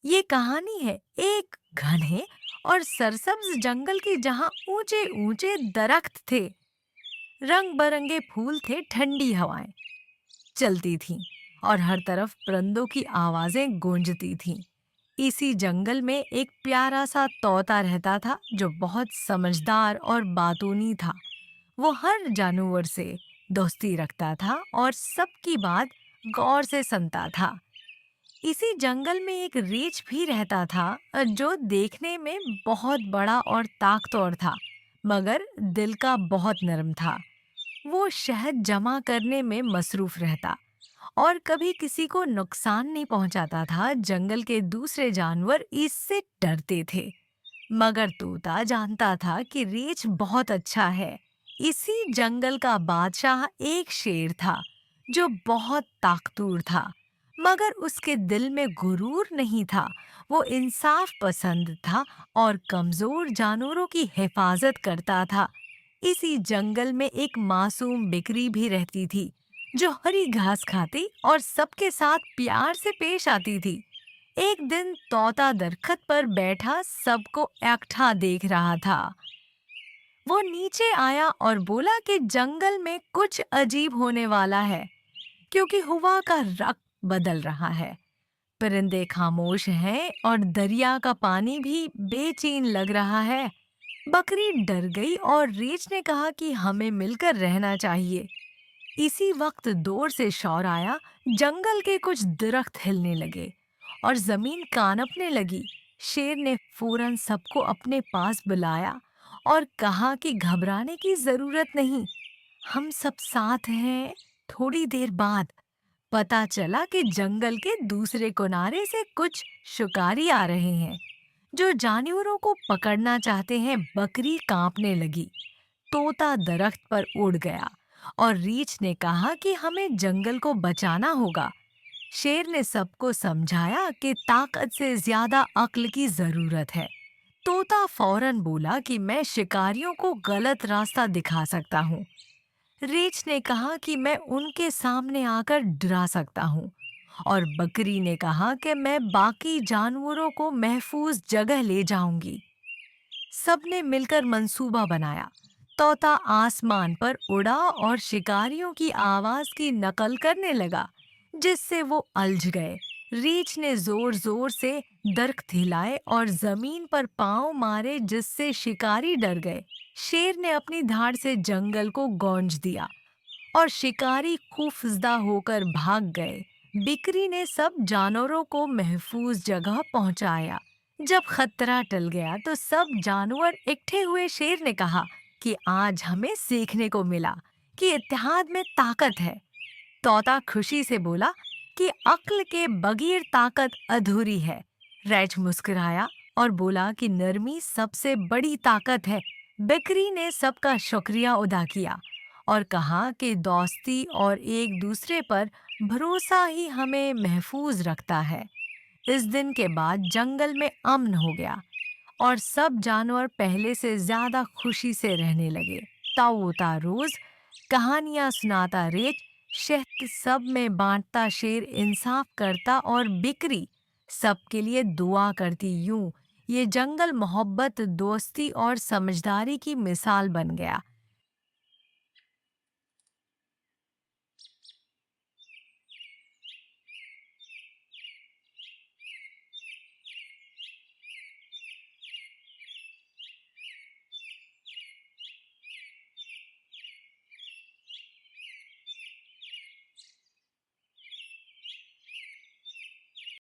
ये कहानी है एक घने और सरसब्ज जंगल की, जहाँ ऊंचे ऊंचे दरख्त थे, रंग बरंगे फूल थे, ठंडी हवाएं चलती थीं और हर तरफ परिंदों की आवाजें गूंजती थीं। इसी जंगल में एक प्यारा सा तोता रहता था, जो बहुत समझदार और बातूनी था। वो हर जानवर से दोस्ती रखता था और सबकी बात गौर से सुनता था। इसी जंगल में एक रीछ भी रहता था, जो देखने में बहुत बड़ा और ताकतवर था, मगर दिल का बहुत नरम था। वो शहद जमा करने में मसरूफ रहता और कभी किसी को नुकसान नहीं पहुंचाता था। जंगल के दूसरे जानवर इससे डरते थे, मगर तोता जानता था कि रीछ बहुत अच्छा है। इसी जंगल का बादशाह एक शेर था, जो बहुत ताकतवर था, मगर उसके दिल में गुरूर नहीं था। वो इंसाफ पसंद था और कमजोर जानवरों की हिफाजत करता था। इसी जंगल में एक मासूम बिकरी भी रहती थी, जो हरी घास खाती और सबके साथ प्यार से पेश आती थी। एक दिन तोता दरखत पर बैठा सबको इकट्ठा देख रहा था। वो नीचे आया और बोला कि जंगल में कुछ अजीब होने वाला है, क्योंकि हवा का रंग बदल रहा है। परिंदे खामोश हैं और दरिया का पानी भी बेचैन लग रहा है। बकरी डर गई और रीछ ने कहा कि हमें मिलकर रहना चाहिए। इसी वक्त दूर से शोर आया। जंगल के कुछ दरख्त हिलने लगे और जमीन कांपने लगी। शेर ने फौरन सबको अपने पास बुलाया और कहा कि घबराने की जरूरत नहीं, हम सब साथ हैं। थोड़ी देर बाद पता चला कि जंगल के दूसरे किनारे से कुछ शिकारी आ रहे हैं, जो जानवरों को पकड़ना चाहते हैं। बकरी कांपने लगी। तोता दरख्त पर उड़ गया और रीछ ने कहा कि हमें जंगल को बचाना होगा। शेर ने सबको समझाया कि ताकत से ज्यादा अक्ल की जरूरत है। तोता फौरन बोला कि मैं शिकारियों को गलत रास्ता दिखा सकता हूँ। रीछ ने कहा कि मैं उनके सामने आकर डरा सकता हूँ, और बकरी ने कहा कि मैं बाकी जानवरों को महफूज जगह ले जाऊंगी। सबने मिलकर मंसूबा बनाया। तोता आसमान पर उड़ा और शिकारियों की आवाज की नकल करने लगा, जिससे वो उलझ गए। रीछ ने जोर जोर से दरख्त हिलाए और जमीन पर पांव मारे, जिससे शिकारी डर गए। शेर ने अपनी धाड़ से जंगल को गौंज दिया और शिकारी खौफजदा होकर भाग गए। बिकरी ने सब जानवरों को महफूज जगह पहुंचाया। जब खतरा टल गया तो सब जानवर इकट्ठे हुए। शेर ने कहा कि आज हमें सीखने को मिला कि इत्तेहाद में ताकत है। तोता खुशी से बोला कि अक्ल के बगैर ताकत अधूरी है। रैच मुस्कुराया और बोला कि नरमी सबसे बड़ी ताकत है। बिकरी ने सबका शुक्रिया अदा किया और कहा कि दोस्ती और एक दूसरे पर भरोसा ही हमें महफूज रखता है। इस दिन के बाद जंगल में अमन हो गया और सब जानवर पहले से ज्यादा खुशी से रहने लगे। ताऊता रोज कहानियां सुनाता रेत, शहद सब में बांटता शेर, इंसाफ करता और बिक्री सबके लिए दुआ करती। यूं ये जंगल मोहब्बत, दोस्ती और समझदारी की मिसाल बन गया।